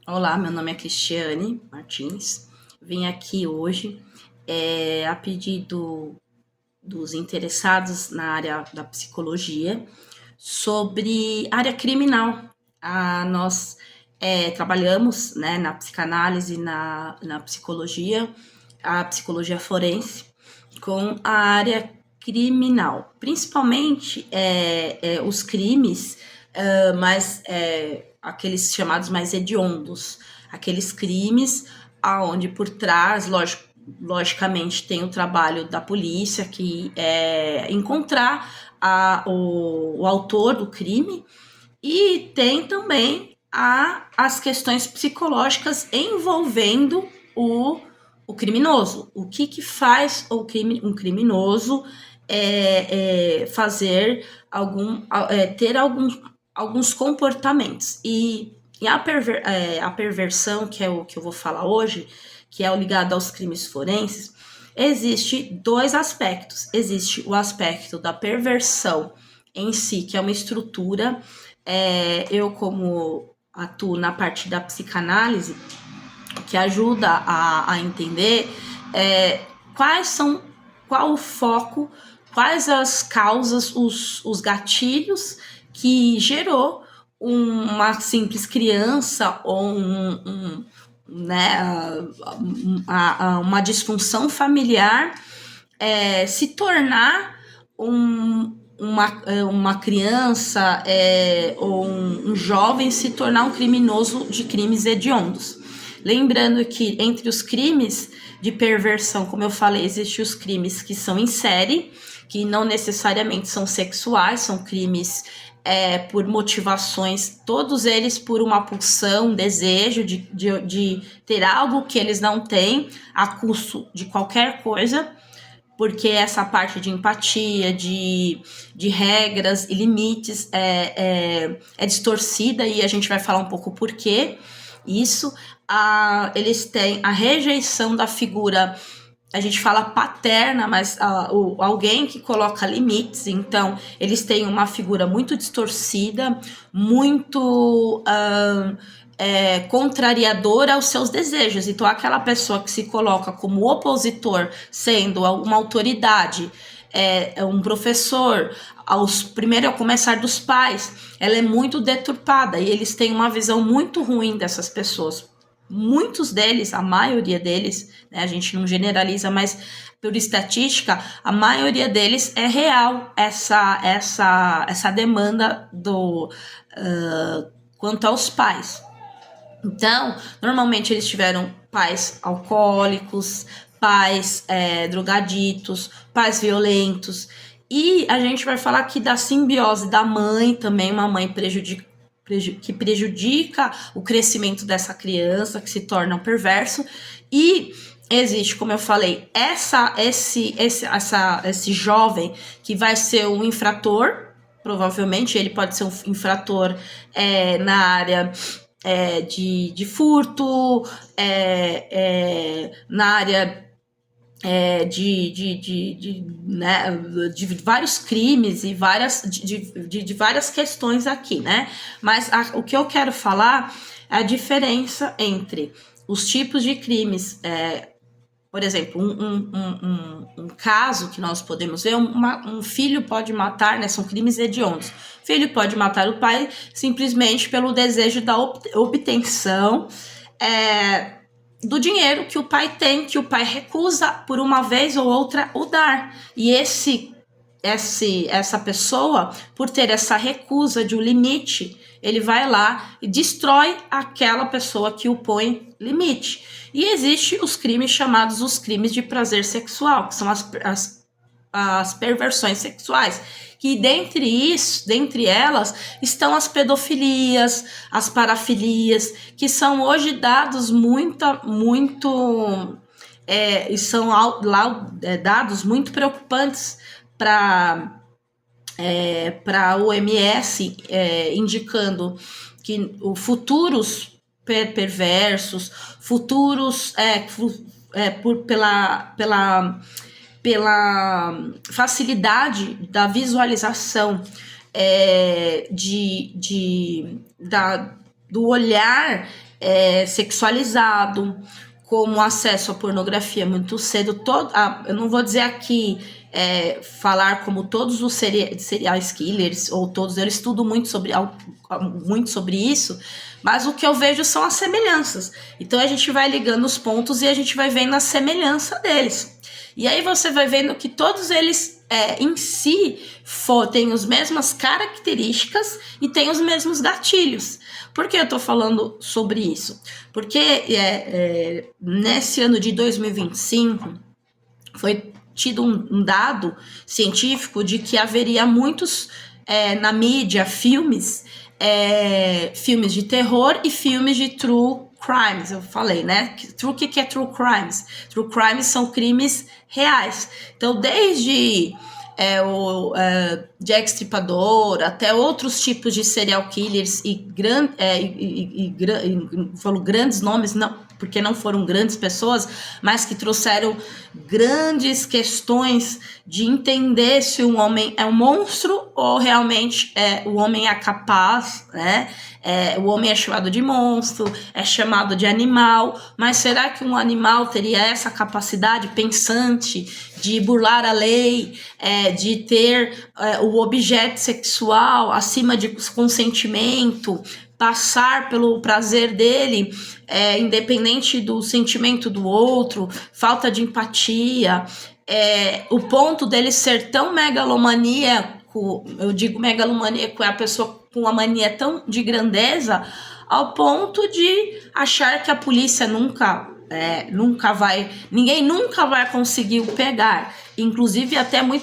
Olá, meu nome é Cristiane Martins. Vim aqui hoje a pedido dos interessados na área da psicologia sobre área criminal. Nós trabalhamos, né, na psicanálise, na psicologia, a psicologia forense, com a área criminal, principalmente os crimes, aqueles chamados mais hediondos, aqueles crimes aonde por trás, logicamente, tem o trabalho da polícia, que é encontrar o autor do crime, e tem também as questões psicológicas envolvendo o criminoso. O que faz um criminoso fazer ter alguns comportamentos. E a perversão, que é o que eu vou falar hoje, que é o ligado aos crimes forenses, existe dois aspectos. Existe o aspecto da perversão em si, que é uma estrutura. Eu, como atuo na parte da psicanálise, que ajuda a entender qual o foco, quais as causas, os gatilhos que gerou uma simples criança ou uma disfunção familiar se tornar uma criança ou um jovem se tornar um criminoso de crimes hediondos. Lembrando que entre os crimes de perversão, como eu falei, existem os crimes que são em série, que não necessariamente são sexuais, são crimes por motivações, todos eles por uma pulsão, desejo de ter algo que eles não têm, a custo de qualquer coisa, porque essa parte de empatia, de regras e limites é distorcida, e a gente vai falar um pouco por quê isso. Eles têm a rejeição da figura, a gente fala paterna, mas alguém que coloca limites. Então eles têm uma figura muito distorcida, muito contrariadora aos seus desejos. Então aquela pessoa que se coloca como opositor, sendo uma autoridade, um professor, primeiro ao começar dos pais, ela é muito deturpada, e eles têm uma visão muito ruim dessas pessoas. Muitos deles, a maioria deles, né, a gente não generaliza, mas por estatística, a maioria deles é real essa demanda quanto aos pais. Então, normalmente eles tiveram pais alcoólicos, pais drogaditos, pais violentos. E a gente vai falar aqui da simbiose da mãe, também uma mãe que prejudica o crescimento dessa criança, que se torna um perverso. E existe, como eu falei, esse jovem que vai ser um infrator. Provavelmente ele pode ser um infrator na área de furto, na área de vários crimes e de várias questões aqui, né? Mas o que eu quero falar é a diferença entre os tipos de crimes. Por exemplo, um caso que nós podemos ver, um filho pode matar, né? São crimes hediondos. Filho pode matar o pai simplesmente pelo desejo da obtenção do dinheiro que o pai tem, que o pai recusa por uma vez ou outra o dar. E essa pessoa, por ter essa recusa de um limite, ele vai lá e destrói aquela pessoa que o põe limite. E existe os crimes chamados os crimes de prazer sexual, que são as perversões sexuais, que dentre elas estão as pedofilias, as parafilias, que são hoje dados dados muito preocupantes para a OMS, indicando que futuros perversos, futuros pela facilidade da visualização do olhar sexualizado, como acesso à pornografia muito cedo. Eu não vou dizer aqui falar como todos os serial killers, ou todos, eu estudo muito sobre isso, mas o que eu vejo são as semelhanças. Então a gente vai ligando os pontos e a gente vai vendo a semelhança deles. E aí você vai vendo que todos eles em si têm as mesmas características e têm os mesmos gatilhos. Por que eu tô falando sobre isso? Porque nesse ano de 2025 foi tido um dado científico de que haveria muitos na mídia filmes de terror e filmes de true crimes. Eu falei, né? O que é true crimes? True crimes são crimes reais. Então, desde o Jack Stripador até outros tipos de serial killers falo grandes nomes, não, porque não foram grandes pessoas, mas que trouxeram grandes questões de entender se um homem é um monstro ou realmente o homem é capaz, né? O homem é chamado de monstro, é chamado de animal, mas será que um animal teria essa capacidade pensante de burlar a lei, de ter o objeto sexual acima de consentimento, passar pelo prazer dele, independente do sentimento do outro, falta de empatia, o ponto dele ser tão megalomaníaco, eu digo megalomaníaco, é a pessoa com uma mania tão de grandeza, ao ponto de achar que a polícia ninguém nunca vai conseguir o pegar, inclusive até muitos